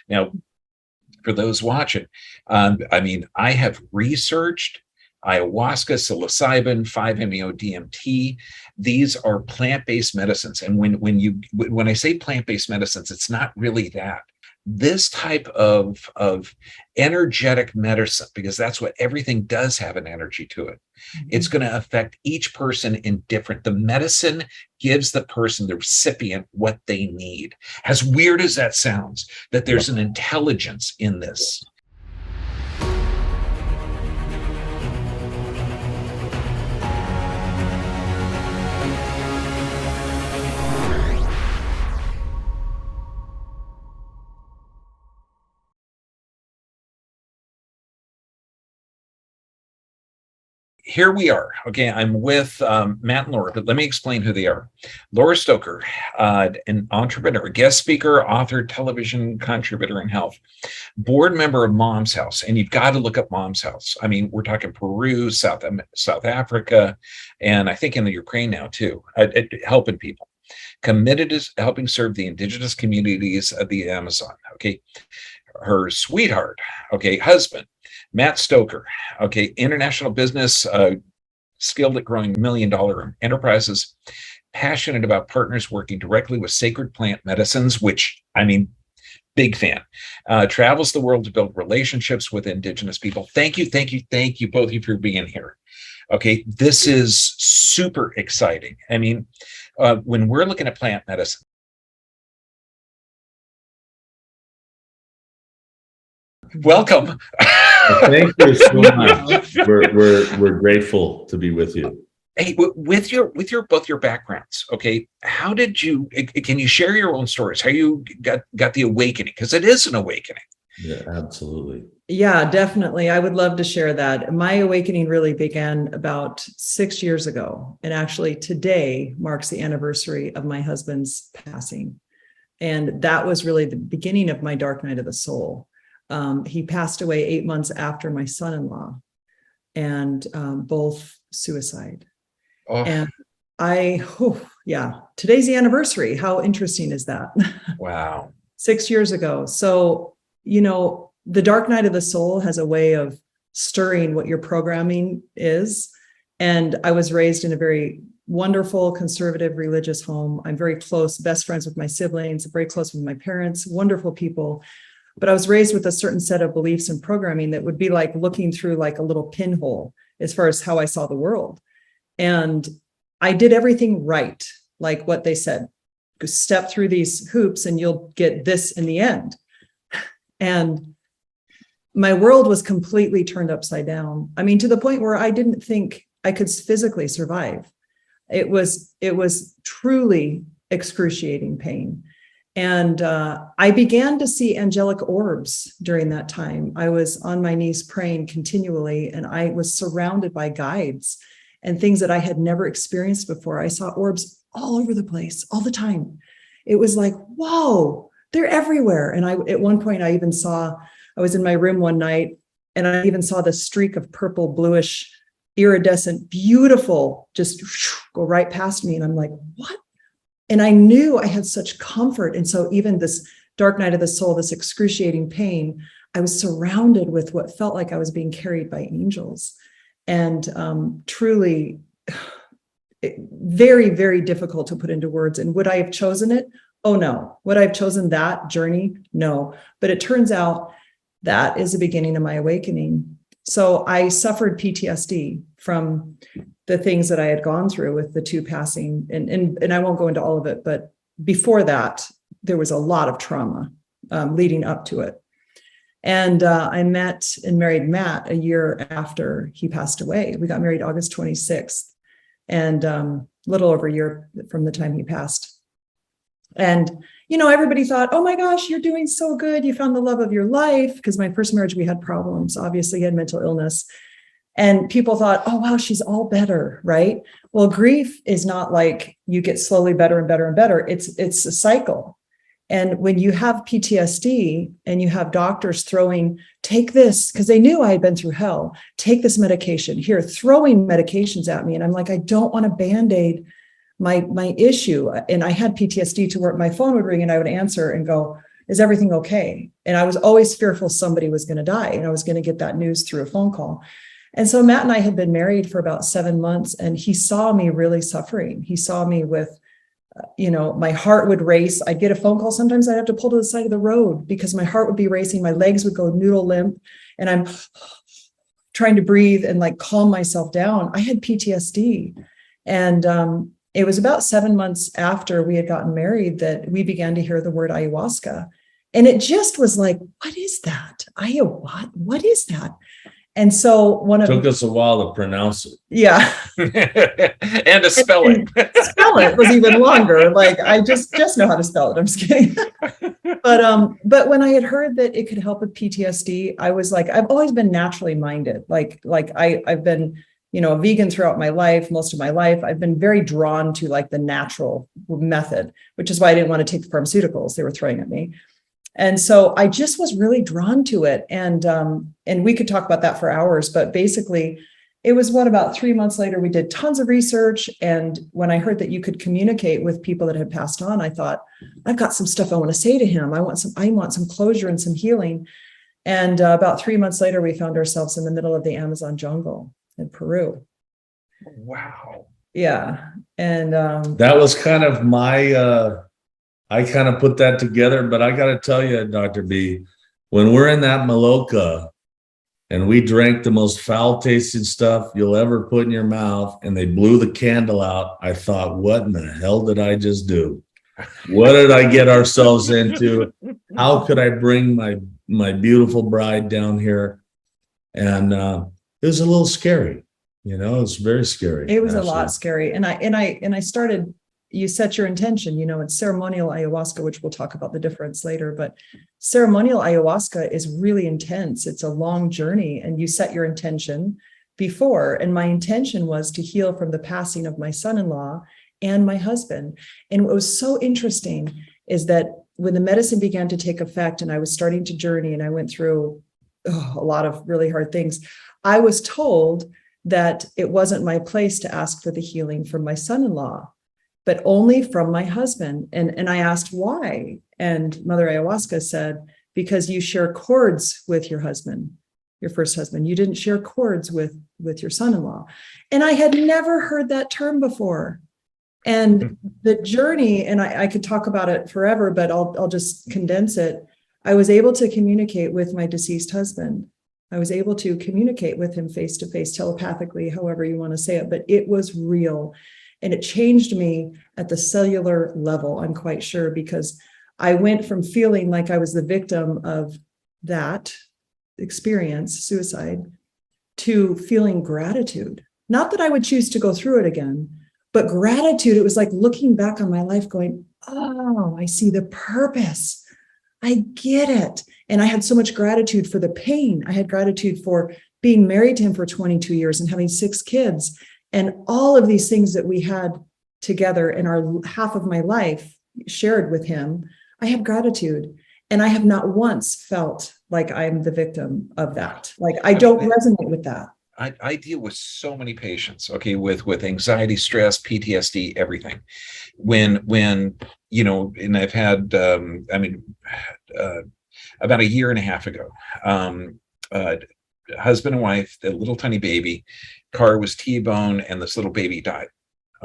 Now, for those watching, I mean, I have researched ayahuasca, psilocybin, 5-MeO DMT. These are plant-based medicines. And when I say plant-based medicines, it's not really that. This type of energetic medicine, because that's what everything does, have an energy to it. Mm-hmm. It's going to affect each person in different. The medicine gives the person, the recipient, what they need. As weird as that sounds, that there's an intelligence in this. Here we are. Okay, I'm with Matt and Laura, but let me explain who they are. Laura Stoker, an entrepreneur, guest speaker, author, television contributor in health, board member of Mom's House, and you've got to look up Mom's House. I mean, we're talking Peru, South Africa, and I think in the Ukraine now too, helping people. Committed to helping serve the indigenous communities of the Amazon. Okay, her sweetheart, okay, husband, Matt Stoker, okay, international business, skilled at growing $1 million enterprises, passionate about partners working directly with sacred plant medicines, which, I mean, big fan. Travels the world to build relationships with indigenous people. Thank you, both of you, for being here. Okay, this is super exciting. I mean, when we're looking at plant medicine, welcome. Thank you so much. We're grateful to be with you. Hey, with both your backgrounds, okay, how did you? Can you share your own stories? How you got the awakening? Because it is an awakening. Yeah, absolutely. Yeah, definitely. I would love to share that. My awakening really began about 6 years ago, and actually today marks the anniversary of my husband's passing, and that was really the beginning of my dark night of the soul. He passed away 8 months after my son-in-law, and both suicide. Oh. And today's the anniversary. How interesting is that? Wow. 6 years ago. So, the dark night of the soul has a way of stirring what your programming is. And I was raised in a very wonderful, conservative, religious home. I'm very close, best friends with my siblings, very close with my parents, wonderful people. But I was raised with a certain set of beliefs and programming that would be like looking through like a little pinhole as far as how I saw the world. And I did everything right, like what they said. Step through these hoops and you'll get this in the end. And my world was completely turned upside down. I mean, to the point where I didn't think I could physically survive. It was truly excruciating pain. And I began to see angelic orbs during that time. I was on my knees praying continually, and I was surrounded by guides and things that I had never experienced before. I saw orbs all over the place, all the time. It was like, whoa, they're everywhere. And at one point, I was in my room one night, and I even saw the streak of purple, bluish, iridescent, beautiful, just go right past me. And I'm like, what? And I knew I had such comfort. And so even this dark night of the soul, this excruciating pain, I was surrounded with what felt like I was being carried by angels. And truly very, very difficult to put into words. And would I have chosen it? Oh, no. Would I have chosen that journey? No. But it turns out that is the beginning of my awakening. So I suffered PTSD from the things that I had gone through with the two passing. And I won't go into all of it, but before that, there was a lot of trauma leading up to it. And I met and married Matt a year after he passed away. We got married August 26th, and a little over a year from the time he passed. And, everybody thought, oh my gosh, you're doing so good. You found the love of your life. Because my first marriage, we had problems. Obviously, he had mental illness. And people thought, oh, wow, she's all better, right? Well, grief is not like you get slowly better and better and better. It's a cycle. And when you have PTSD and you have doctors take this, because they knew I had been through hell, take this medication here, throwing medications at me. And I'm like, I don't want to Band-Aid my issue. And I had PTSD to where my phone would ring and I would answer and go, is everything okay? And I was always fearful somebody was going to die, and I was going to get that news through a phone call. And so Matt and I had been married for about 7 months, and he saw me really suffering. He saw me with, my heart would race. I'd get a phone call. Sometimes I'd have to pull to the side of the road because my heart would be racing. My legs would go noodle limp, and I'm trying to breathe and like calm myself down. I had PTSD. And it was about 7 months after we had gotten married that we began to hear the word ayahuasca. And it just was like, what is that? Ayahuasca? What is that? And so took us a while to pronounce it. Yeah. And to spell it. Spell it was even longer. Like I just know how to spell it. I'm just kidding. But when I had heard that it could help with PTSD, I was like, I've always been naturally minded. Like I've been, a vegan throughout my life, most of my life. I've been very drawn to like the natural method, which is why I didn't want to take the pharmaceuticals they were throwing at me. And so I just was really drawn to it. And we could talk about that for hours, but basically it was about 3 months later, we did tons of research. And when I heard that you could communicate with people that had passed on, I thought, I've got some stuff I want to say to him. I want some closure and some healing. And about 3 months later, we found ourselves in the middle of the Amazon jungle in Peru. Wow. Yeah. And that was kind of my I kind of put that together, but I got to tell you, Dr. B, when we're in that Maloka and we drank the most foul tasting stuff you'll ever put in your mouth and they blew the candle out, I thought, what in the hell did I just do? What did I get ourselves into? How could I bring my beautiful bride down here? And it was a little scary, it's very scary. It was actually a lot scary. And I started, you set your intention, it's ceremonial ayahuasca, which we'll talk about the difference later, but ceremonial ayahuasca is really intense. It's a long journey, and you set your intention before. And my intention was to heal from the passing of my son-in-law and my husband. And what was so interesting is that when the medicine began to take effect and I was starting to journey and I went through a lot of really hard things, I was told that it wasn't my place to ask for the healing from my son-in-law, but only from my husband. And I asked why. And Mother Ayahuasca said, because you share cords with your husband, your first husband. You didn't share cords with your son-in-law. And I had never heard that term before. And the journey, and I could talk about it forever, but I'll just condense it. I was able to communicate with my deceased husband. I was able to communicate with him face to face, telepathically, however you want to say it, but it was real. And it changed me at the cellular level, I'm quite sure, because I went from feeling like I was the victim of that experience, suicide, to feeling gratitude. Not that I would choose to go through it again, but gratitude. It was like looking back on my life going, oh, I see the purpose. I get it. And I had so much gratitude for the pain. I had gratitude for being married to him for 22 years and having 6 kids. And all of these things that we had together in our half of my life shared with him, I have gratitude. And I have not once felt like I'm the victim of that. Like I don't resonate with that. I deal with so many patients, okay, with anxiety, stress, PTSD, everything. When and I've had, about a year and a half ago, husband and wife, the little tiny baby, car was T-bone, and this little baby died.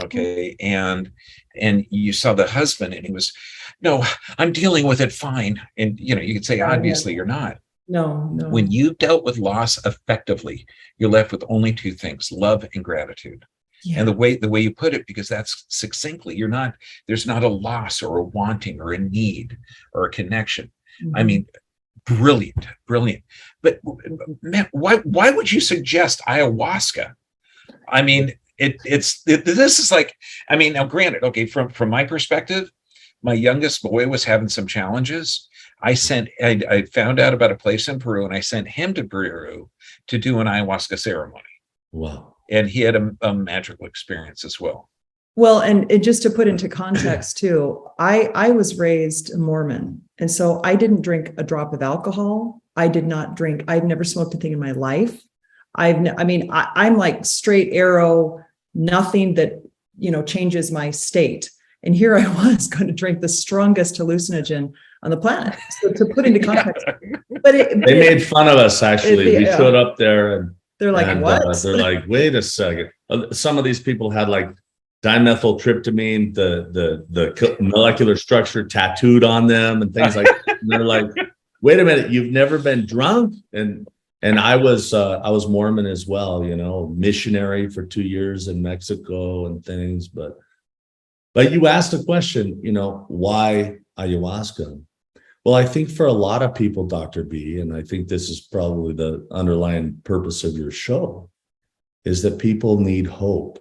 Okay. And you saw the husband, and he was, no, I'm dealing with it fine. And, you could say, obviously you're not. No. When you dealt with loss effectively, you're left with only 2 things: love and gratitude. Yeah. And the way you put it, because that's succinctly, there's not a loss or a wanting or a need or a connection. Mm-hmm. I mean, brilliant. But Matt, why would you suggest ayahuasca? I mean, this is like, now granted, okay, from my perspective, my youngest boy was having some challenges. I found out about a place in Peru, and I sent him to Peru to do an ayahuasca ceremony. Wow. And he had a magical experience as well. Well, and just to put into context too, I was raised a Mormon. And so I didn't drink a drop of alcohol. I've never smoked a thing in my life. I'm like straight arrow, nothing that, changes my state. And here I was going to drink the strongest hallucinogen on the planet. So to put into context, They made fun of us, actually. We showed up there and they're like, what? They're like, wait a second. Some of these people had like dimethyltryptamine, the molecular structure tattooed on them and things like that. And they're like, wait a minute, you've never been drunk? And I was Mormon as well, missionary for 2 years in Mexico and things. But you asked a question, why ayahuasca? Well, I think for a lot of people, Dr. B, and I think this is probably the underlying purpose of your show, is that people need hope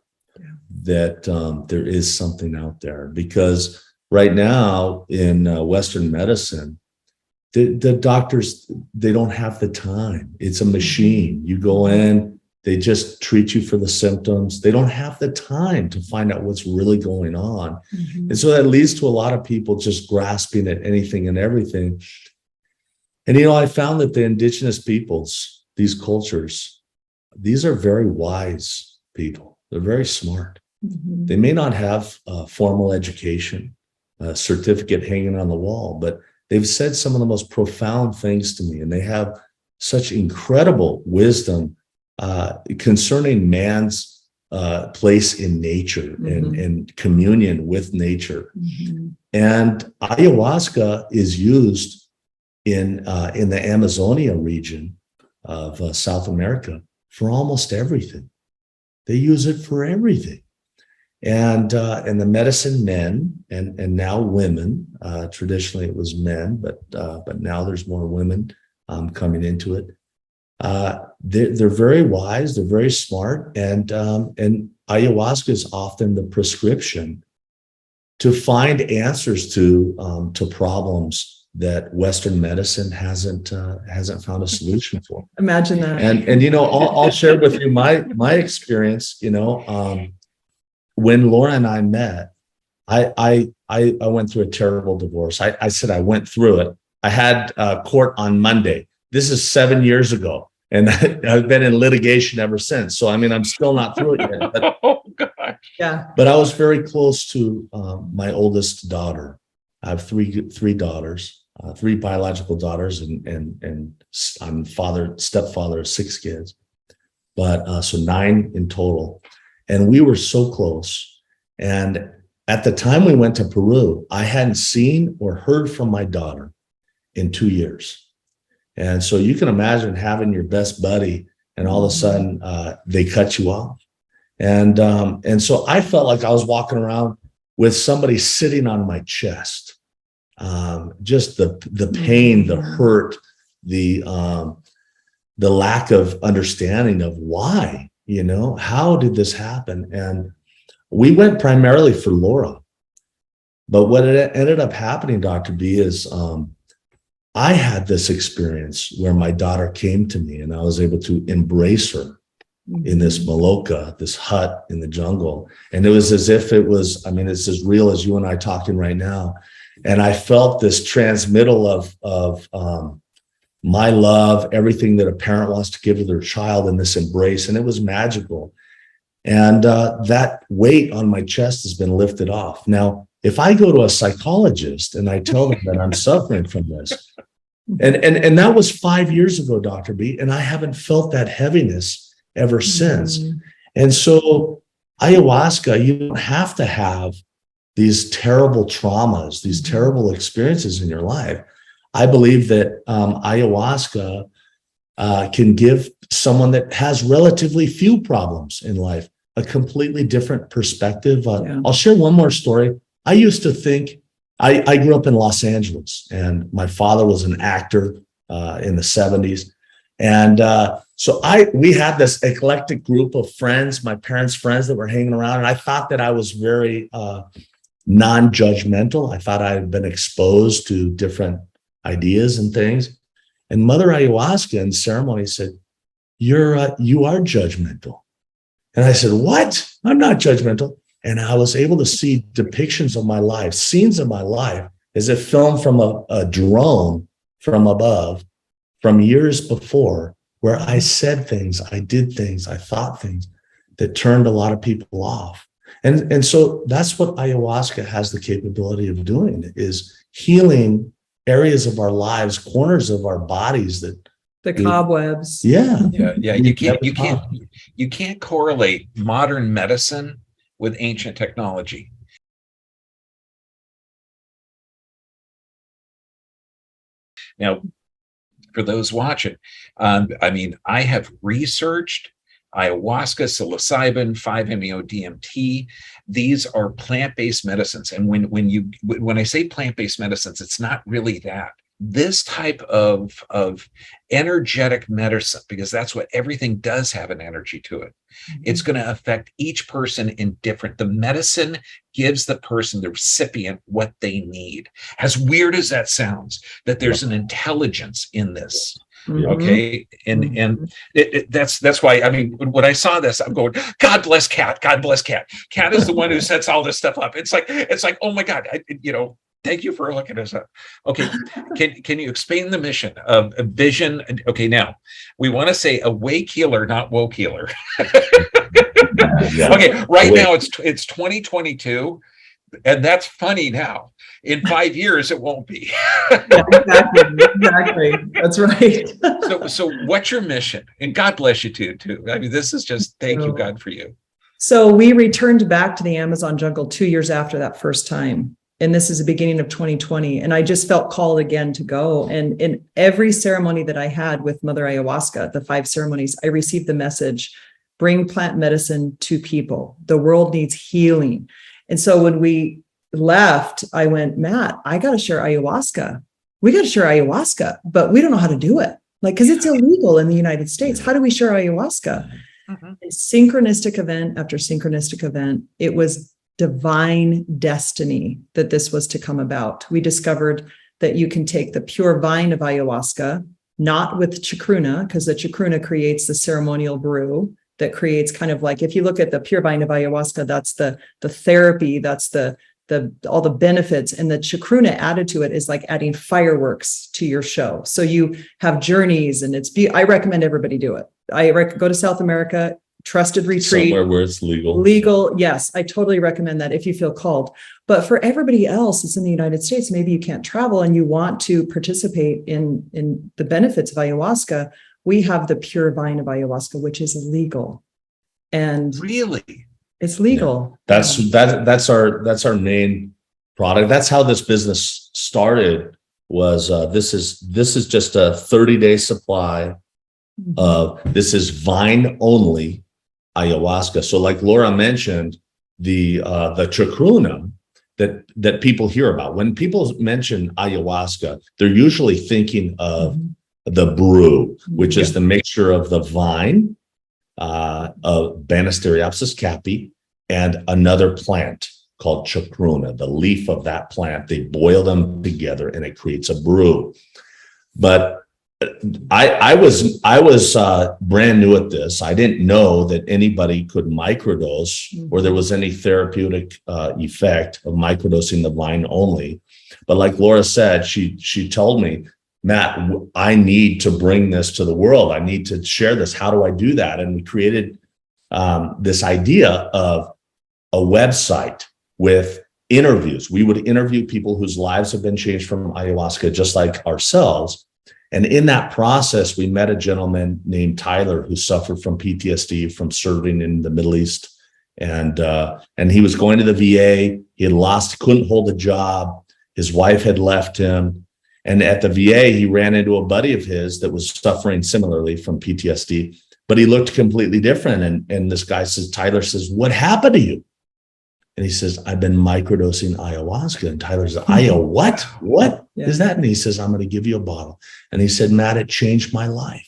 that there is something out there. Because right now in Western medicine, the doctors, they don't have the time. It's a machine. You go in, they just treat you for the symptoms. They don't have the time to find out what's really going on. And so that leads to a lot of people just grasping at anything and everything. And, I found that the indigenous peoples, these cultures, these are very wise people. They're very smart. They may not have a formal education, a certificate hanging on the wall, but they've said some of the most profound things to me, and they have such incredible wisdom concerning man's place in nature and communion with nature. And ayahuasca is used in the Amazonia region of South America for almost everything. They use it for everything. And the medicine men and now women, traditionally it was men, but now there's more women coming into it. They're very wise, they're very smart, and ayahuasca is often the prescription to find answers to problems that Western medicine hasn't found a solution for. Imagine that. And I'll share with you my experience. When Laura and I met, I went through a terrible divorce. I said I went through it. I had court on Monday. This is 7 years ago, and I've been in litigation ever since. So I'm still not through it yet. But, oh gosh. Yeah. But I was very close to my oldest daughter. I have three daughters, three biological daughters, and I'm stepfather of 6 kids, but so 9 in total. And we were so close. And at the time we went to Peru, I hadn't seen or heard from my daughter in 2 years. And so you can imagine having your best buddy and all of a sudden they cut you off. And so I felt like I was walking around with somebody sitting on my chest. Just the pain, the hurt, the lack of understanding of why. How did this happen? And we went primarily for Laura. But what ended up happening, Dr. B, is I had this experience where my daughter came to me and I was able to embrace her in this maloka, this hut in the jungle. And it was as if it was, it's as real as you and I talking right now. And I felt this transmittal of my love, everything that a parent wants to give to their child in this embrace. And it was magical. And that weight on my chest has been lifted off. Now, if I go to a psychologist and I tell them that I'm suffering from this, and that was 5 years ago, Dr. B, and I haven't felt that heaviness ever since. And so ayahuasca, you don't have to have these terrible traumas, these terrible experiences in your life. I believe that ayahuasca can give someone that has relatively few problems in life a completely different perspective. I'll share one more story. I used to think, I grew up in Los Angeles, and my father was an actor in the 70s. And so we had this eclectic group of friends, my parents' friends that were hanging around. And I thought that I was very non-judgmental. I thought I had been exposed to different ideas and things. And Mother Ayahuasca in ceremony said, you are judgmental. And I said, what? I'm not judgmental. And I was able to see depictions of my life, scenes of my life, as if filmed from a drone from above, from years before, where I said things, I did things, I thought things that turned a lot of people off. And so that's what ayahuasca has the capability of doing, is healing areas of our lives, corners of our bodies that The cobwebs. yeah. Yeah. You can't correlate modern medicine with ancient technology. Now, for those watching, I have researched ayahuasca, psilocybin, 5-MeO-DMT. These are plant-based medicines. And when I say plant-based medicines, it's not really that. This type of energetic medicine, because that's what everything does, have an energy to it. It's going to affect each person in different. The medicine gives the person, the recipient, what they need. As weird as that sounds, that there's an intelligence in this. Okay. And that's why, when I saw this, I'm going, God bless Cat. God bless Cat. Cat is the one who sets all this stuff up. It's like, oh my God, thank you for looking us up. Okay. Can you explain the mission of a vision? Okay. Now we want to say awake healer, not woke healer. Okay. Right now it's 2022. And that's funny now. In 5 years, it won't be. Yeah, exactly. That's right. So what's your mission? And God bless you too. This is just thank you, God, for you. So we returned back to the Amazon jungle 2 years after that first time. And this is the beginning of 2020. And I just felt called again to go. And in every ceremony that I had with Mother Ayahuasca, the 5 ceremonies, I received the message, bring plant medicine to people. The world needs healing. And so when we left, I went, Matt, I got to share ayahuasca. We got to share ayahuasca, but we don't know how to do it. Because it's illegal in the United States. How do we share ayahuasca? And synchronistic event after synchronistic event, it was divine destiny that this was to come about. We discovered that you can take the pure vine of ayahuasca, not with chacruna, because the chacruna creates the ceremonial brew that creates kind of like, if you look at the pure vine of ayahuasca, that's the therapy, that's the all the benefits, and the chacruna added to it is like adding fireworks to your show. So you have journeys, and I recommend everybody do it. Go to South America, trusted retreat. Somewhere where it's legal. Legal, yes. I totally recommend that if you feel called. But for everybody else that's in the United States, maybe you can't travel and you want to participate in the benefits of ayahuasca, we have the pure vine of ayahuasca, which is illegal. And really, it's legal. Yeah. That's our main product. That's how this business started. Was this is just a 30-day supply of this is vine only ayahuasca. So like Laura mentioned, the chacruna that people hear about. When people mention ayahuasca, they're usually thinking of the brew, which is the mixture of the vine of Banisteriopsis caapi and another plant called chacruna, the leaf of that plant. They boil them together and it creates a brew. But I was brand new at this. I didn't know that anybody could microdose or there was any therapeutic effect of microdosing the vine only. But like Laura said, she told me, Matt, I need to bring this to the world. I need to share this. How do I do that? And we created this idea of a website with interviews. We would interview people whose lives have been changed from ayahuasca, just like ourselves. And in that process, we met a gentleman named Tyler who suffered from PTSD from serving in the Middle East. And he was going to the VA. He had couldn't hold a job. His wife had left him. And at the VA, he ran into a buddy of his that was suffering similarly from PTSD, but he looked completely different. And this guy says, Tyler says, what happened to you? And he says, I've been microdosing ayahuasca. And Tyler says, what? What is that? And he says, I'm going to give you a bottle. And he said, Matt, it changed my life.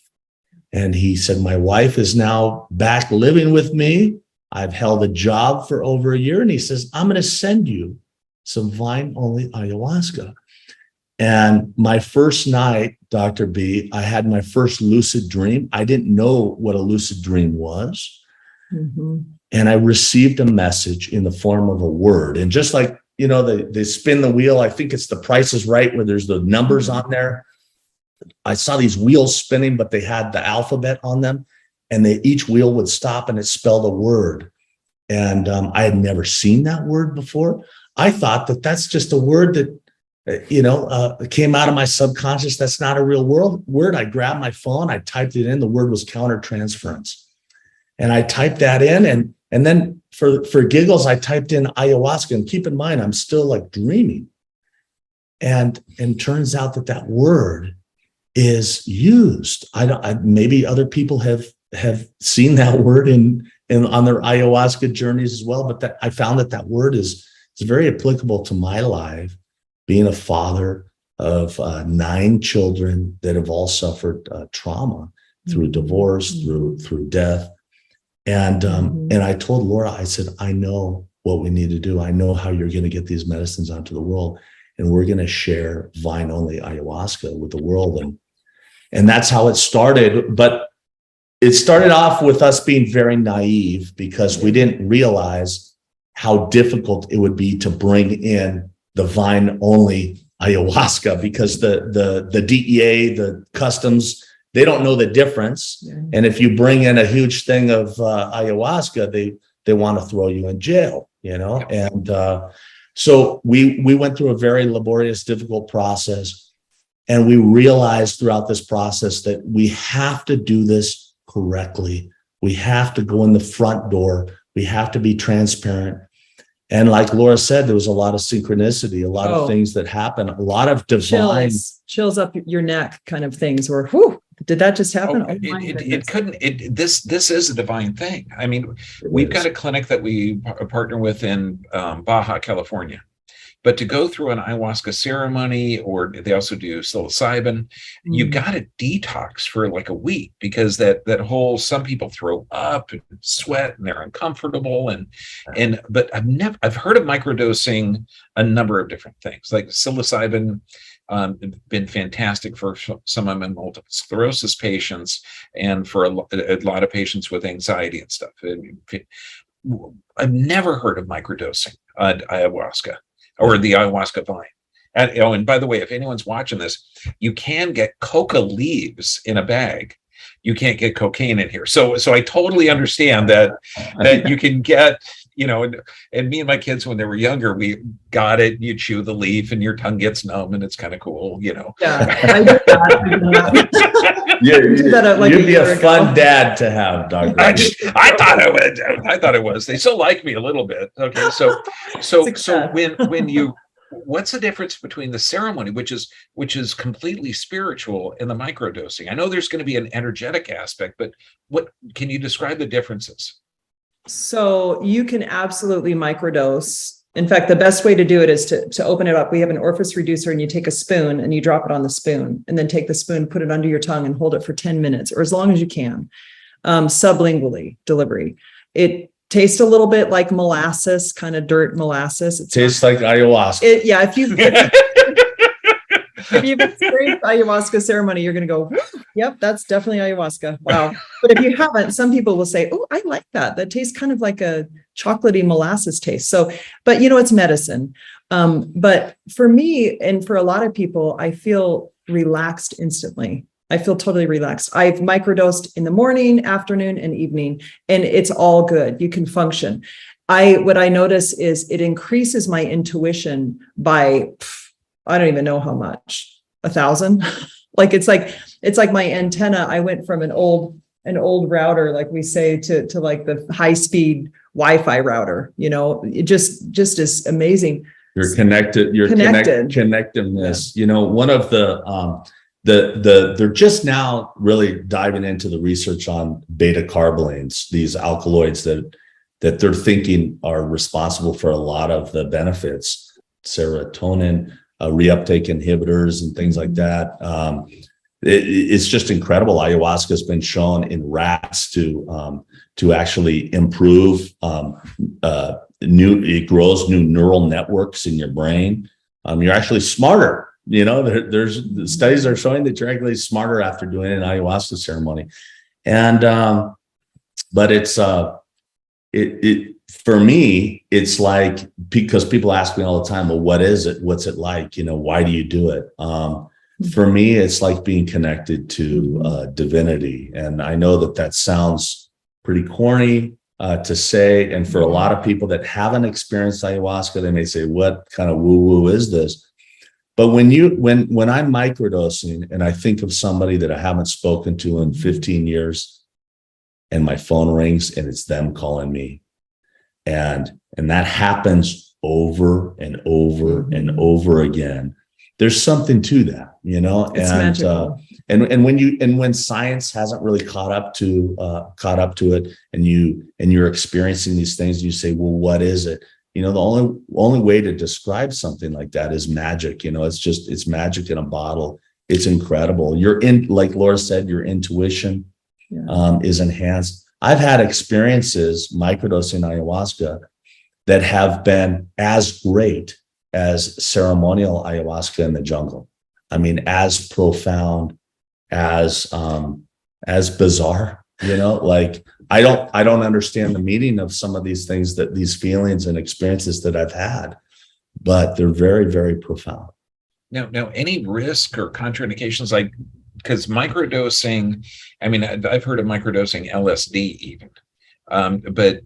And he said, my wife is now back living with me. I've held a job for over a year. And he says, I'm going to send you some vine-only ayahuasca. And my first night, Dr. B, I had my first lucid dream. I didn't know what a lucid dream was. And I received a message in the form of a word. And just like, they spin the wheel, I think it's The Price is Right, where there's the numbers on there. I saw these wheels spinning, but they had the alphabet on them. And each wheel would stop and it spelled a word. And I had never seen that word before. I thought that that's just a word that it came out of my subconscious. That's not a real word. I grabbed my phone, I typed it in. The word was countertransference. And I typed that in. And then for giggles, I typed in ayahuasca. And keep in mind, I'm still like dreaming. And turns out that word is used. Maybe other people have seen that word in on their ayahuasca journeys as well. But I found that word is very applicable to my life, being a father of 9 children that have all suffered trauma through divorce, through death. And I told Laura, I said, I know what we need to do. I know how you're going to get these medicines onto the world. And we're going to share vine-only ayahuasca with the world. And that's how it started. But it started off with us being very naive because we didn't realize how difficult it would be to bring in the vine-only ayahuasca, because the DEA, the customs, they don't know the difference. Yeah. And if you bring in a huge thing of ayahuasca, they want to throw you in jail, Yeah. And so we went through a very laborious, difficult process. And we realized throughout this process that we have to do this correctly. We have to go in the front door. We have to be transparent. And like Laura said, there was a lot of synchronicity, a lot of things that happen, a lot of divine chills up your neck kind of things, or whew, did that just happen? It couldn't. This is a divine thing. I mean, we've got a clinic that we partner with in Baja California. But to go through an ayahuasca ceremony, or they also do psilocybin, you got to detox for like a week, because that whole, some people throw up and sweat and they're uncomfortable. But I've heard of microdosing a number of different things, like psilocybin. Been fantastic for some of my multiple sclerosis patients, and for a lot of patients with anxiety and stuff. I've never heard of microdosing ayahuasca, or the ayahuasca vine. And by the way, if anyone's watching this, you can get coca leaves in a bag. You can't get cocaine in here. So I totally understand that you can get, and me and my kids, when they were younger, we got it. You chew the leaf and your tongue gets numb, and it's kind of cool, Yeah, I did that. You'd be a fun dad to have, Dr. I thought it was. They still like me a little bit. Okay, so when you, what's the difference between the ceremony, which is completely spiritual, and the microdosing? I know there's going to be an energetic aspect, but what can you describe the differences? So you can absolutely microdose. In fact, the best way to do it is to open it up. We have an orifice reducer, and you take a spoon and you drop it on the spoon, and then take the spoon, put it under your tongue, and hold it for 10 minutes, or as long as you can, sublingually delivery. It tastes a little bit like molasses, kind of dirt molasses. It tastes like ayahuasca. If you've experienced ayahuasca ceremony, you're going to go, yep, that's definitely ayahuasca. Wow. But if you haven't, some people will say, oh, I like that. That tastes kind of like a chocolatey molasses taste. So, but it's medicine. But for me, and for a lot of people, I feel relaxed instantly. I feel totally relaxed. I've microdosed in the morning, afternoon, and evening, and it's all good. You can function. What I notice is it increases my intuition by, I don't even know how much, 1,000. Like it's like my antenna. I went from an old router, like we say, to like the high speed Wi-Fi router. It just is amazing. You're connected. Your connectiveness. Yeah. One of they're just now really diving into the research on beta carbolines, these alkaloids that they're thinking are responsible for a lot of the benefits, serotonin, reuptake inhibitors, and things like that. It's just incredible. Ayahuasca has been shown in rats to actually improve it grows new neural networks in your brain. You're actually smarter. There's the studies are showing that you're actually smarter after doing an ayahuasca ceremony. And but it's for me, it's like, because people ask me all the time, well, what is it? What's it like? Why do you do it? For me, it's like being connected to divinity. And I know that sounds pretty corny to say. And for a lot of people that haven't experienced ayahuasca, they may say, what kind of woo-woo is this? But when I'm microdosing and I think of somebody that I haven't spoken to in 15 years, and my phone rings and it's them calling me, and that happens over and over and over again, there's something to that, It's magical. And when science hasn't really caught up to it, and you're experiencing these things, you say, well, what is it? The only way to describe something like that is magic. It's magic in a bottle. It's incredible. Like Laura said, your intuition is enhanced. I've had experiences microdosing ayahuasca that have been as great as ceremonial ayahuasca in the jungle. I mean, as profound, as bizarre, like I don't understand the meaning of some of these things, that these feelings and experiences that I've had, but they're very, very profound. Now, any risk or contraindications, like, because microdosing, I mean, I've heard of microdosing LSD even, but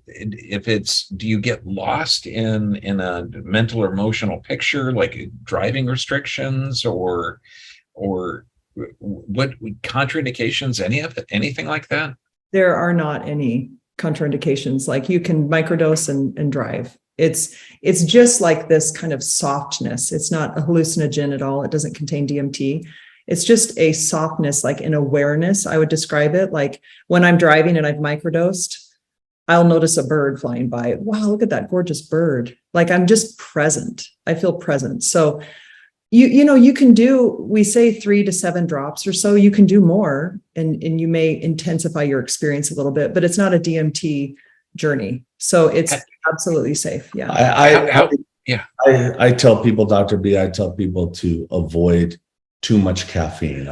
do you get lost in a mental or emotional picture, like driving restrictions or what contraindications, anything like that? There are not any contraindications. Like, you can microdose and drive. It's just like this kind of softness. It's not a hallucinogen at all. It doesn't contain DMT. It's just a softness, like an awareness. I would describe it like when I'm driving and I've microdosed, I'll notice a bird flying by. Wow, look at that gorgeous bird. Like, I'm just present. I feel present. So you can do, we say 3 to 7 drops or so. You can do more, and you may intensify your experience a little bit, but it's not a DMT journey. So it's absolutely safe. Yeah. I tell people, Dr. B, I tell people to avoid too much caffeine.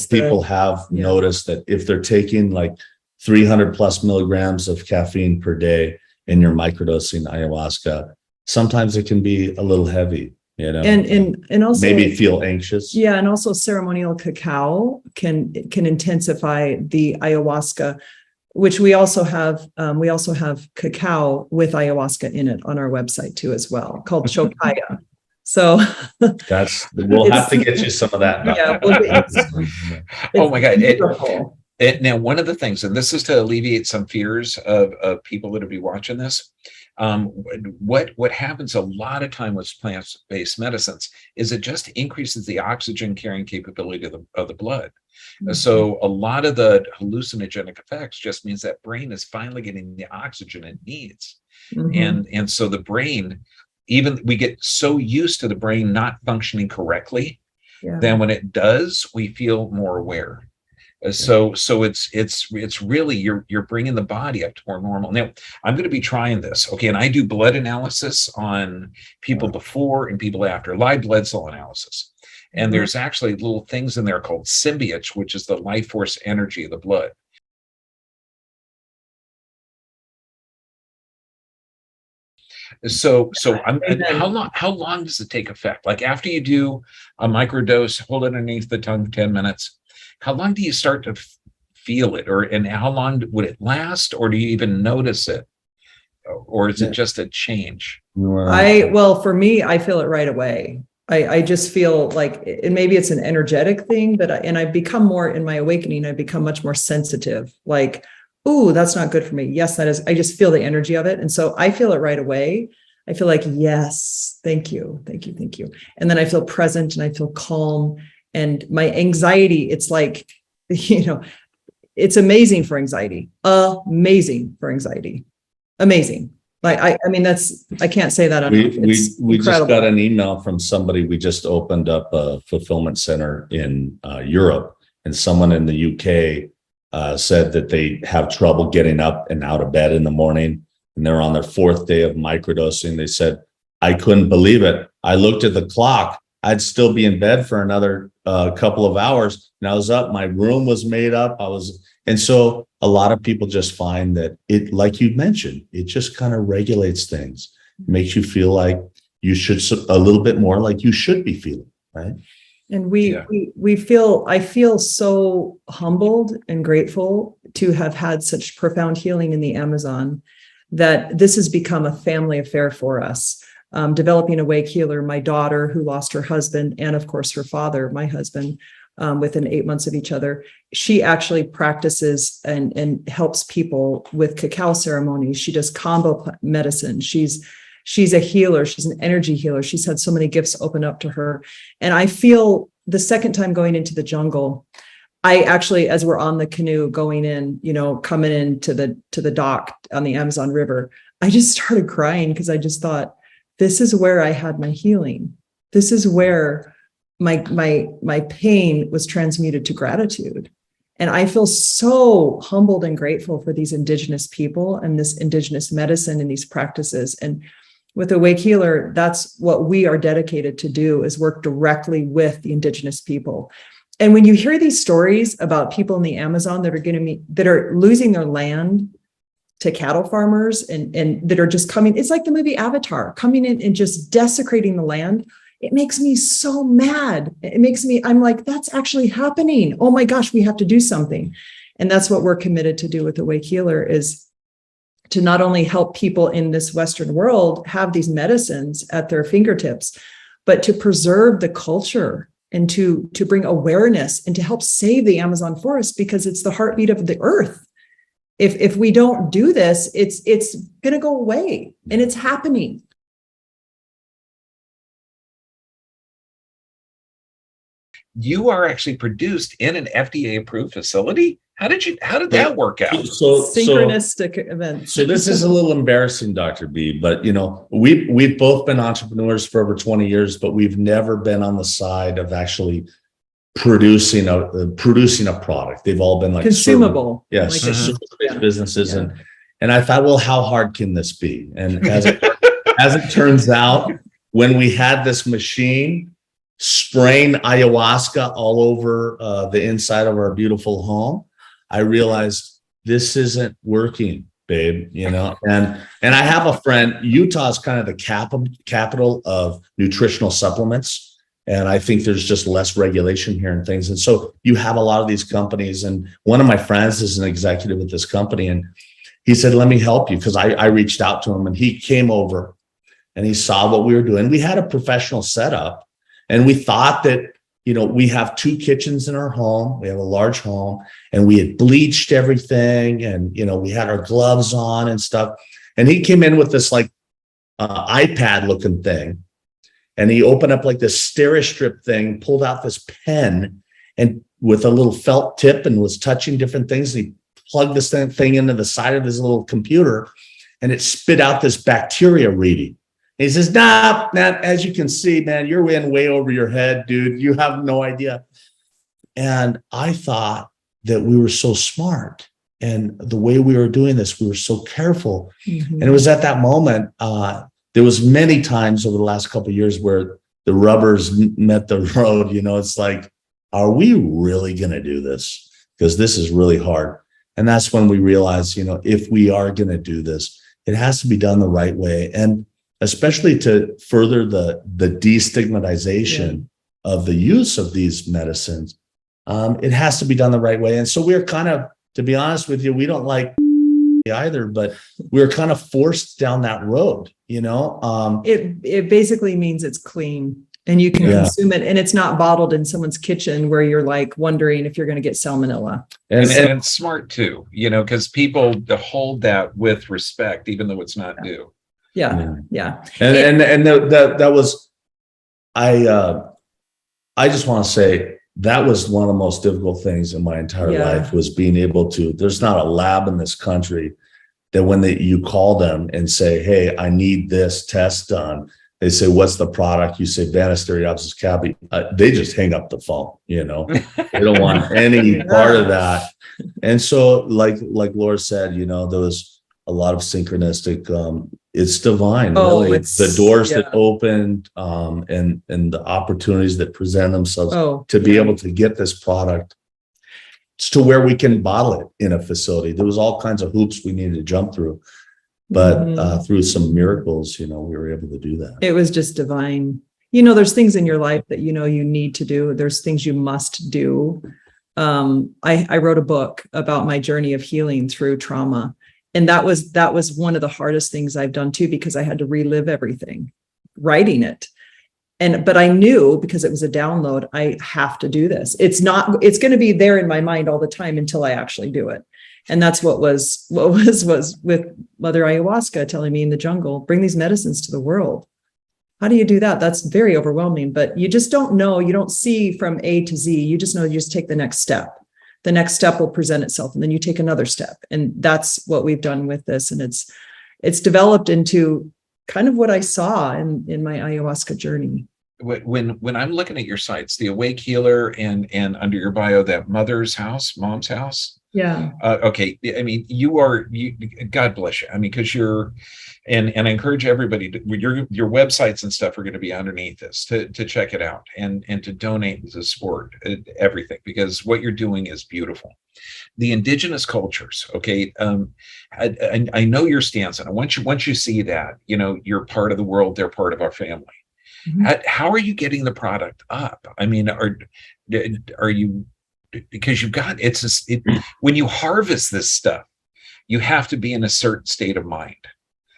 People have noticed that if they're taking like 300 plus milligrams of caffeine per day and you're microdosing ayahuasca, sometimes it can be a little heavy, and also maybe feel anxious. Yeah. And also ceremonial cacao can intensify the ayahuasca, which we also have cacao with ayahuasca in it on our website too, as well, called chocaya. So we'll have to get you some of that. Yeah. Oh my God. Now, one of the things, and this is to alleviate some fears of people that will be watching this, what happens a lot of time with plant-based medicines is it just increases the oxygen carrying capability of the blood. Mm-hmm. So a lot of the hallucinogenic effects just means that brain is finally getting the oxygen it needs. Mm-hmm. And so the brain, even we get so used to the brain not functioning correctly, then when it does, we feel more aware. So it's really you're bringing the body up to more normal. Now, I'm going to be trying this, okay? And I do blood analysis on people before and people after, live blood cell analysis. And there's actually little things in there called symbiotes, which is the life force energy of the blood. So how long does it take effect? Like, after you do a microdose, hold it underneath the tongue for 10 minutes. How long do you start to feel it, and how long would it last, or do you even notice it, or is it just a change? For me, I feel it right away. I just feel like, and maybe it's an energetic thing, but I've become more, in my awakening, I've become much more sensitive. Like, ooh, that's not good for me. Yes, that is. I just feel the energy of it, and so I feel it right away. I feel like, yes, thank you. And then I feel present and I feel calm. And my anxiety, it's like, it's amazing for anxiety. Amazing. Like, I mean, I can't say that enough. We just got an email from somebody. We just opened up a fulfillment center in Europe, and someone in the UK said that they have trouble getting up and out of bed in the morning, and they're on their 4th day of microdosing. They said, I couldn't believe it. I looked at the clock. I'd still be in bed for another couple of hours, and I was up. My room was made up. And so a lot of people just find that it, like you mentioned, it just kind of regulates things, makes you feel like you should, a little bit more like you should be feeling, right? And I feel so humbled and grateful to have had such profound healing in the Amazon, that this has become a family affair for us. developing a wake healer, my daughter who lost her husband, and of course her father, my husband, within 8 months of each other, she actually practices and helps people with cacao ceremonies. She does combo medicine. She's a healer. She's an energy healer. She's had so many gifts open up to her. And I feel the second time going into the jungle, I actually, as we're on the canoe going in, coming into the dock on the Amazon River, I just started crying because I just thought, this is where I had my healing. This is where my pain was transmuted to gratitude. And I feel so humbled and grateful for these indigenous people and this indigenous medicine and these practices. And with a wake healer, that's what we are dedicated to do, is work directly with the indigenous people. And when you hear these stories about people in the Amazon that are losing their land to cattle farmers and that are just coming, it's like the movie Avatar, coming in and just desecrating the land. It makes me so mad. I'm like, that's actually happening. Oh my gosh, we have to do something. And that's what we're committed to do with the wake healer, is to not only help people in this Western world have these medicines at their fingertips, but to preserve the culture and to bring awareness and to help save the Amazon forest, because it's the heartbeat of the earth. If we don't do this, it's going to go away, and it's happening. You are actually produced in an FDA approved facility. How did that work out? Synchronistic event. So this is a little embarrassing, Dr. B, but we've both been entrepreneurs for over 20 years, but we've never been on the side of actually producing a product. They've all been like consumable. Service-based businesses. Yeah. And I thought, well, how hard can this be? And as it turns out, when we had this machine spraying ayahuasca all over the inside of our beautiful home, I realized this isn't working, babe, and I have a friend. Utah is kind of the capital of nutritional supplements. And I think there's just less regulation here and things. And so you have a lot of these companies. And one of my friends is an executive at this company. And he said, let me help you. Because I reached out to him, and he came over and he saw what we were doing. We had a professional setup, and we thought that, we have 2 kitchens in our home. We have a large home, and we had bleached everything, and, we had our gloves on and stuff. And he came in with this iPad looking thing. And he opened up like this Steri-Strip thing, pulled out this pen and with a little felt tip, and was touching different things. And he plugged this thing into the side of his little computer, and it spit out this bacteria reading. And he says, nah, man, as you can see, man, you're in way over your head, dude. You have no idea. And I thought that we were so smart. And the way we were doing this, we were so careful. Mm-hmm. And it was at that moment, there was many times over the last couple of years where the rubbers met the road. It's like, are we really going to do this? Because this is really hard. And that's when we realized, if we are going to do this, it has to be done the right way. And especially to further the destigmatization of the use of these medicines, it has to be done the right way. And so we're kind of, to be honest with you, we don't like either, but we're kind of forced down that road. It basically means it's clean and you can consume it, and it's not bottled in someone's kitchen where you're like wondering if you're going to get salmonella. And it's smart too, because people hold that with respect, even though it's not new. Yeah. And that was, I just want to say that was one of the most difficult things in my entire life, was being able to. There's not a lab in this country that when you call them and say, hey, I need this test done, they say, what's the product? You say Banisteriopsis capi. They just hang up the phone, They don't want any part of that. And so like Laura said, there was a lot of synchronistic, it's divine, really. It's the doors that opened, and the opportunities that present themselves to be able to get this product to where we can bottle it in a facility. There was all kinds of hoops we needed to jump through, but through some miracles, we were able to do that. It was just divine. There's things in your life that, you need to do. There's things you must do. I wrote a book about my journey of healing through trauma. And that was one of the hardest things I've done too, because I had to relive everything. writing it. But I knew, because it was a download, I have to do this. It's going to be there in my mind all the time until I actually do it. And that's what was with Mother Ayahuasca telling me in the jungle, bring these medicines to the world. How do you do that? That's very overwhelming, but you just don't know. You don't see from A to Z. You just know you just take the next step. The next step will present itself, and then you take another step. And that's what we've done with this. And it's developed into kind of what I saw in my ayahuasca journey. When I'm looking at your sites, the Awake Healer and under your bio, that mom's house. Yeah. Okay. I mean, God bless you. I mean, because you're, and I encourage everybody to, your websites and stuff are going to be underneath this to check it out and to donate to support everything, because what you're doing is beautiful. The indigenous cultures. Okay. I know your stance, and once you see that, you're part of the world, they're part of our family. Mm-hmm. How are you getting the product up? I mean, are you, because you've got, when you harvest this stuff, you have to be in a certain state of mind.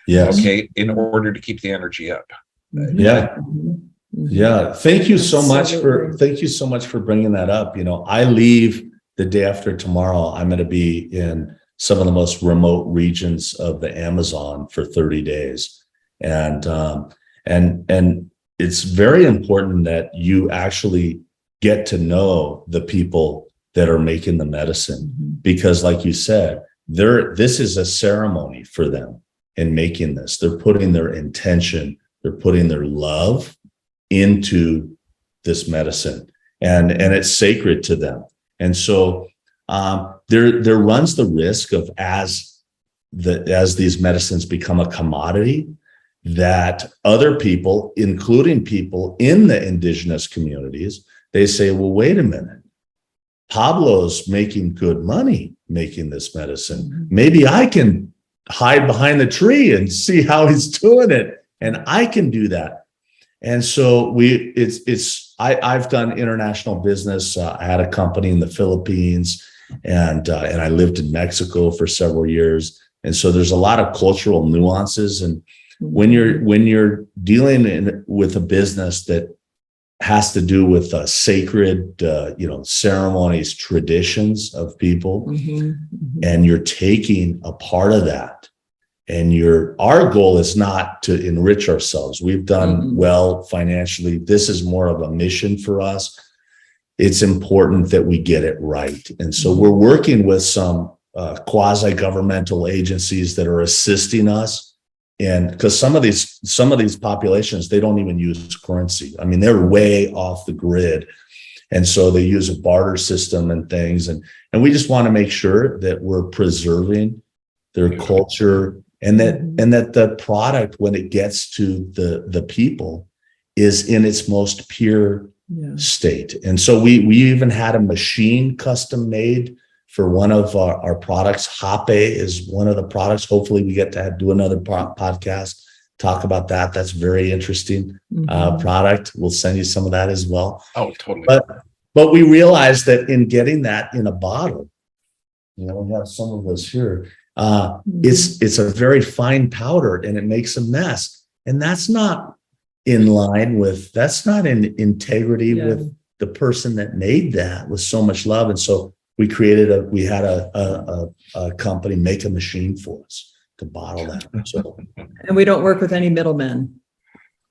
Yes. Okay. In order to keep the energy up. Yeah. Yeah. Thank you so much for bringing that up. I leave the day after tomorrow. I'm going to be in some of the most remote regions of the Amazon for 30 days. And it's very important that you actually get to know the people that are making the medicine, because like you said, this is a ceremony for them in making this. They're putting their intention, they're putting their love into this medicine, and it's sacred to them. And so there runs the risk of, as these medicines become a commodity, that other people, including people in the indigenous communities, they say, well, wait a minute, Pablo's making good money making this medicine. Maybe I can hide behind the tree and see how he's doing it, and I can do that. And so I've done international business. I had a company in the Philippines, and I lived in Mexico for several years. And so there's a lot of cultural nuances. And when you're dealing with a business that has to do with sacred, ceremonies, traditions of people, and you're taking a part of that, and our goal is not to enrich ourselves. We've done well financially. This is more of a mission for us. It's important that we get it right. And so we're working with some quasi-governmental agencies that are assisting us. And because some of these populations, they don't even use currency. I mean, they're way off the grid. And so they use a barter system and things. And we just want to make sure that we're preserving their culture, and that the product, when it gets to the people, is in its most pure state. And so we even had a machine custom made for one of our products. Hape is one of the products. Hopefully we get to do another podcast, talk about that. That's very interesting product. We'll send you some of that as well. Oh, totally. But we realized that in getting that in a bottle, we have some of those here. It's a very fine powder, and it makes a mess. And that's not in integrity with the person that made that with so much love. And so we had a company make a machine for us to bottle that. So, and we don't work with any middlemen.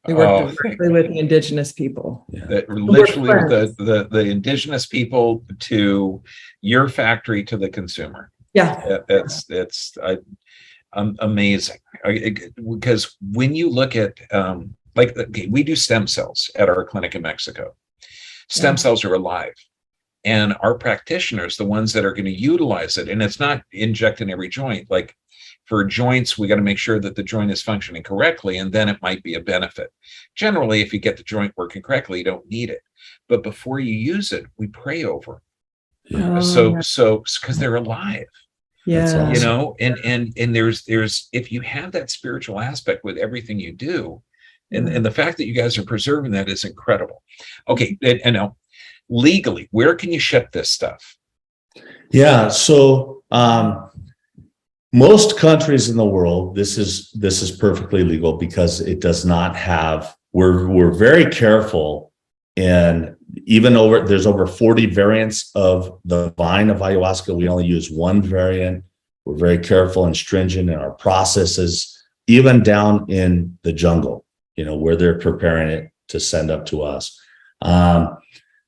We work directly with the indigenous people. Literally the indigenous people to your factory to the consumer. Yeah. It's amazing, because when you look at we do stem cells at our clinic in Mexico. Stem cells are alive. And our practitioners, the ones that are going to utilize it, and it's not injecting every joint. Like for joints, we got to make sure that the joint is functioning correctly, and then it might be a benefit. Generally, if you get the joint working correctly, you don't need it. But before you use it, we pray over them. So because they're alive. Yeah. And there's if you have that spiritual aspect with everything you do, and the fact that you guys are preserving that is incredible. Okay, and now, legally, where can you ship this stuff? Yeah. So most countries in the world, this is perfectly legal because it does not have, we're very careful, and even there's over 40 variants of the vine of ayahuasca. We only use one variant. We're very careful and stringent in our processes, even down in the jungle, where they're preparing it to send up to us.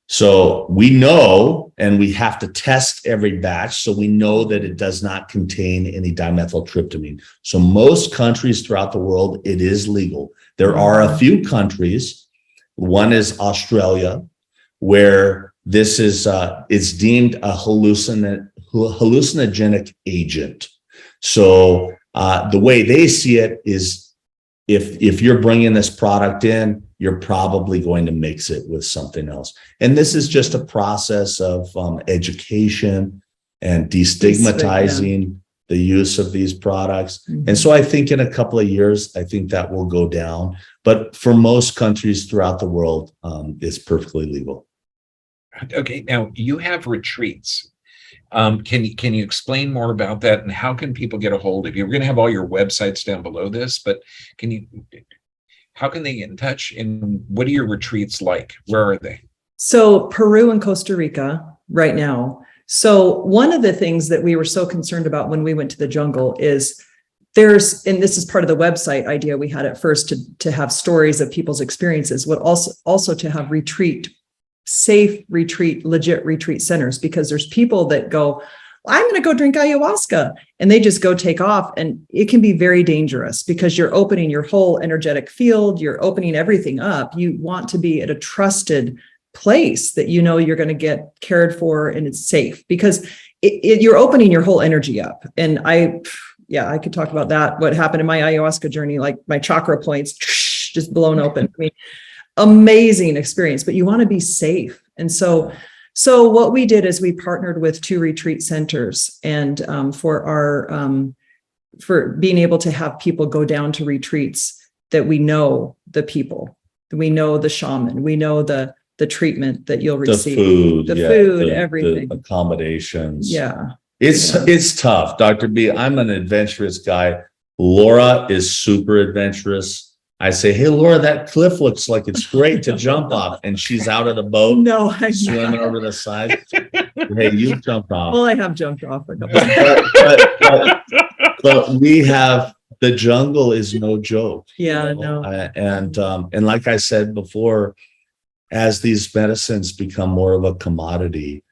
So we know, and we have to test every batch, so we know that it does not contain any dimethyltryptamine. So most countries throughout the world, it is legal. There are a few countries, one is Australia, where this is it's deemed a hallucinogenic agent. So the way they see it is, if you're bringing this product in, you're probably going to mix it with something else. And this is just a process of education and destigmatizing the use of these products. And so I think in a couple of years, I think that will go down. But for most countries throughout the world, it's perfectly legal. Okay, now you have retreats. Can you explain more about that, and how can people get a hold of you? We're going to have all your websites down below this, but how can they get in touch, and what are your retreats like? Where are they? So Peru and Costa Rica right now. So one of the things that we were so concerned about when we went to the jungle is and this is part of the website idea we had at first, to have stories of people's experiences, but also to have safe retreat, legit retreat centers, because there's people that go, I'm going to go drink ayahuasca, and they just go take off, and it can be very dangerous because you're opening your whole energetic field, you're opening everything up. You want to be at a trusted place that you're going to get cared for and it's safe, because you're opening your whole energy up. And I could talk about that, what happened in my ayahuasca journey, like my chakra points just blown open. I mean, amazing experience, but you want to be safe. And so what we did is we partnered with 2 retreat centers, and for being able to have people go down to retreats that we know the people, we know the shaman, we know the treatment that you'll receive, the food, everything, the accommodations. Yeah. It's tough, Dr. B. I'm an adventurous guy. Laura is super adventurous. I say, hey, Laura, that cliff looks like it's great to jump off. And she's out of the boat, swimming over the side. Hey, you've jumped off. Well, I have jumped off a couple of times. But we have, the jungle is no joke. Yeah, no. And like I said before, as these medicines become more of a commodity,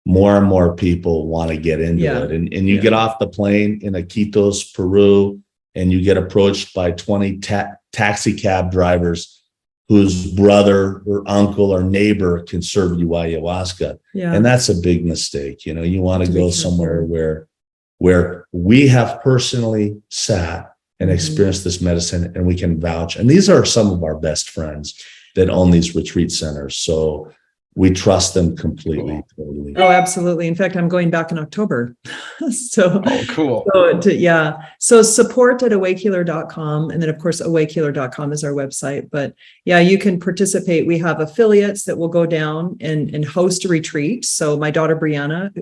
more and more people want to get into it. And you get off the plane in Iquitos, Peru, and you get approached by 20 taxi cab drivers whose brother or uncle or neighbor can serve you ayahuasca. Yeah. And that's a big mistake. You want to go somewhere where we have personally sat and experienced this medicine, and we can vouch. And these are some of our best friends that own these retreat centers. So we trust them completely, totally. Oh, absolutely. In fact, I'm going back in October. So cool. So support@awakehealer.com. And then of course, awakehealer.com is our website. But you can participate. We have affiliates that will go down and host a retreat. So my daughter, Brianna,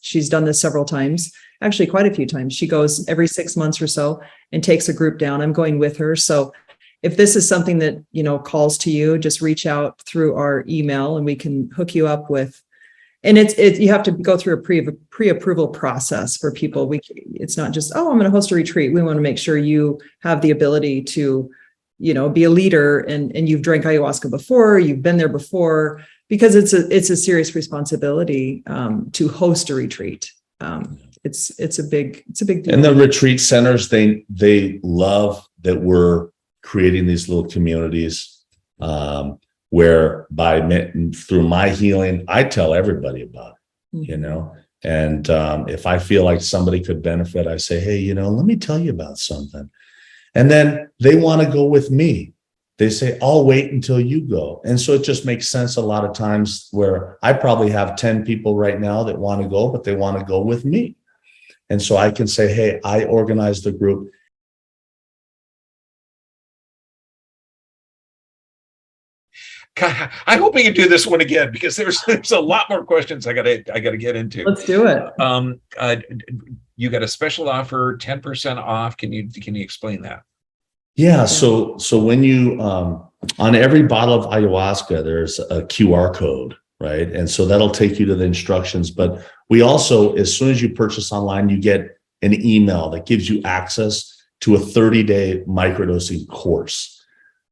she's done this several times, actually quite a few times. She goes every 6 months or so and takes a group down. I'm going with her. So if this is something that, calls to you, just reach out through our email and we can hook you up with, and you have to go through a pre-approval process for people. It's not just, I'm going to host a retreat. We want to make sure you have the ability to, be a leader and you've drank ayahuasca before, you've been there before, because it's a serious responsibility to host a retreat. It's a big deal. And the retreat centers, they love that we're creating these little communities where through my healing, I tell everybody about it, and if I feel like somebody could benefit, I say, hey, let me tell you about something. And then they want to go with me. They say, I'll wait until you go. And so it just makes sense a lot of times where I probably have 10 people right now that want to go, but they want to go with me. And so I can say, hey, I organized the group. God, I hope we can do this one again because there's a lot more questions I gotta get into. Let's do it. You got a special offer, 10% off. Can you explain that? Yeah. So when you on every bottle of ayahuasca, there's a QR code, right? And so that'll take you to the instructions. But we also, as soon as you purchase online, you get an email that gives you access to a 30-day microdosing course.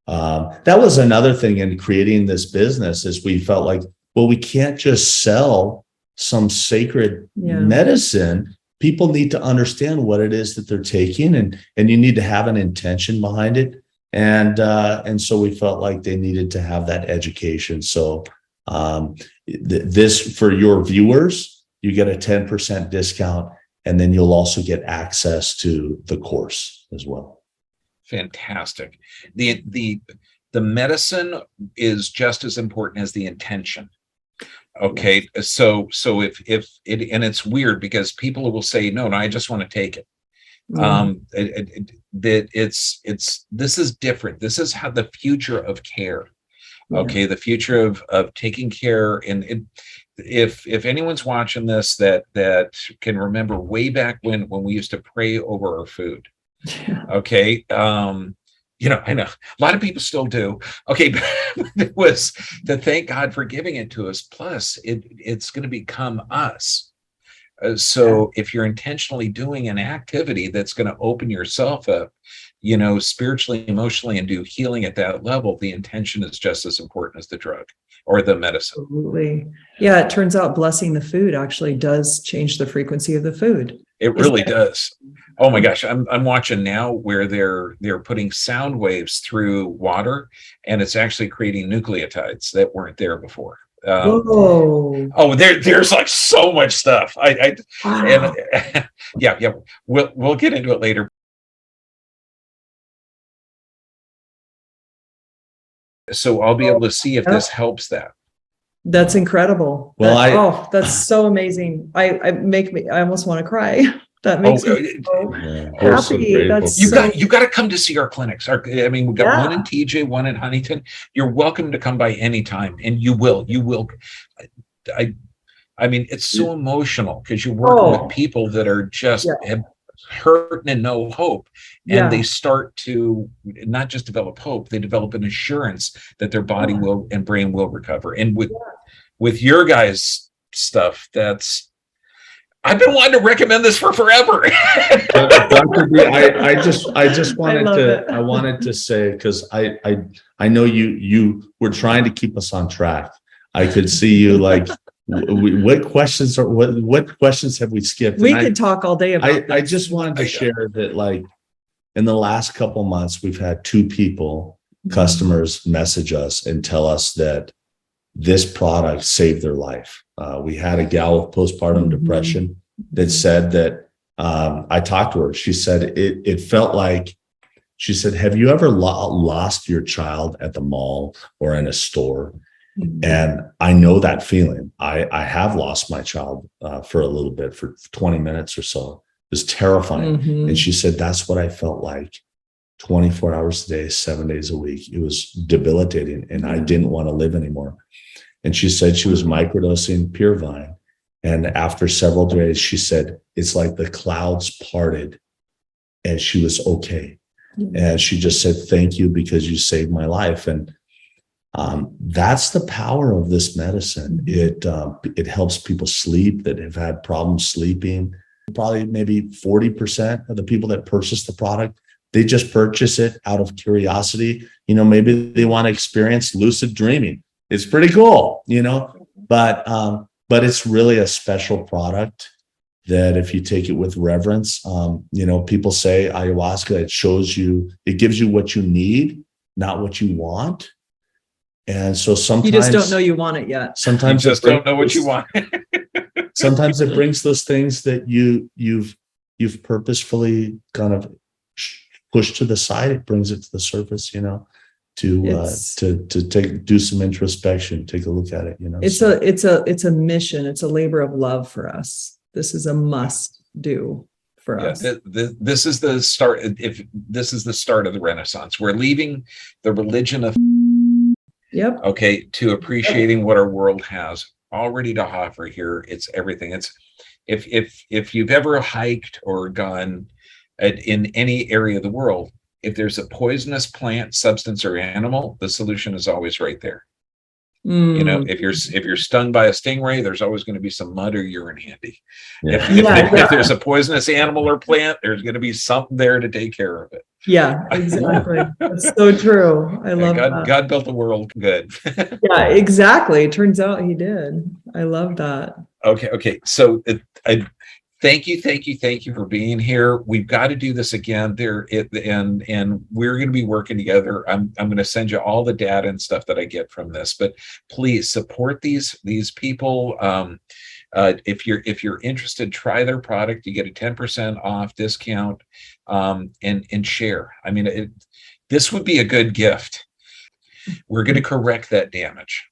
That was another thing in creating this business, is we felt like, well, we can't just sell some sacred medicine. People need to understand what it is that they're taking, and you need to have an intention behind it. And so we felt like they needed to have that education. So this, for your viewers, you get a 10% discount, and then you'll also get access to the course as well. Fantastic. The medicine is just as important as the intention. Okay, so if it, and it's weird because people will say, no, I just want to take it. That this is different. This is how the future of care. Okay, the future of taking care. And if anyone's watching this that can remember way back when we used to pray over our food. Okay. I know a lot of people still do. Okay, but it was to thank God for giving it to us. Plus, it's going to become us. So if you're intentionally doing an activity that's going to open yourself up, spiritually, emotionally, and do healing at that level, the intention is just as important as the drug or the medicine. Absolutely. Yeah, it turns out blessing the food actually does change the frequency of the food. It really does. Oh my gosh, I'm watching now where they're putting sound waves through water, and it's actually creating nucleotides that weren't there before. There's like so much stuff. Wow. And yeah, we'll get into it later. So I'll be able to see if this helps that. That's incredible. Well, that's so amazing. I almost want to cry. That makes me so happy. That's you got to come to see our clinics. We've got one in TJ, one in Huntington. You're welcome to come by anytime, and you will. It's so emotional because you're working with people that are just have hurting and no hope, and they start to not just develop hope, they develop an assurance that their body will and brain will recover. And with your guys' stuff, I've been wanting to recommend this for forever. Dr. B, I just wanted to say, because I know you were trying to keep us on track. I could see you like, what questions have we skipped? We could talk all day about I just wanted to share that, like, in the last couple months, we've had 2 people, customers, message us and tell us that this product saved their life. We had a gal with postpartum depression that said that, I talked to her. She said it felt like, she said, have you ever lost your child at the mall or in a store? And I know that feeling. I have lost my child for a little bit, for 20 minutes or so. It was terrifying. And she said, that's what I felt like 24 hours a day, 7 days a week. It was debilitating, and I didn't want to live anymore. And she said she was microdosing Pure Vine. And after several days, she said, it's like the clouds parted and she was okay. And she just said, thank you, because you saved my life. And that's the power of this medicine. It helps people sleep that have had problems sleeping. Probably maybe 40% of the people that purchase the product, they just purchase it out of curiosity. Maybe they want to experience lucid dreaming. It's pretty cool, but it's really a special product that if you take it with reverence, people say ayahuasca, it gives you what you need, not what you want. And so sometimes you just don't know you want it yet. Sometimes you just don't know what you want. Sometimes it brings those things that you've purposefully kind of pushed to the side. It brings it to the surface, to do some introspection, take a look at it. It's a mission. It's a labor of love for us. This is a must do for us. This is the start. If this is the start of the Renaissance, we're leaving the religion of Yep. Okay, to appreciating what our world has already to offer here. It's everything. It's if you've ever hiked or gone in any area of the world, if there's a poisonous plant, substance, or animal, the solution is always right there. You know, if you're stung by a stingray, there's always going to be some mud or urine handy. If there's a poisonous animal or plant, there's going to be something there to take care of it. Yeah, exactly. That's so true. I love that. God built the world good. Yeah, exactly. It turns out he did. I love that. Okay. So thank you for being here. We've got to do this again and we're going to be working together. I'm going to send you all the data and stuff that I get from this, but please support these people. If you're interested, try their product. You get a 10% off discount, and share. I mean, this would be a good gift. We're going to correct that damage.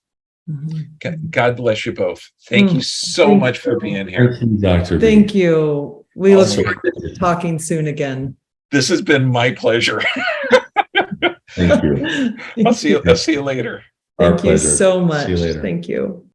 God bless you both. Thank you so much for being here. Thank you, Dr. Thank you. We look forward to talking soon again. This has been my pleasure. Thank you. I'll see you later. Thank you so much. See you later. Thank you.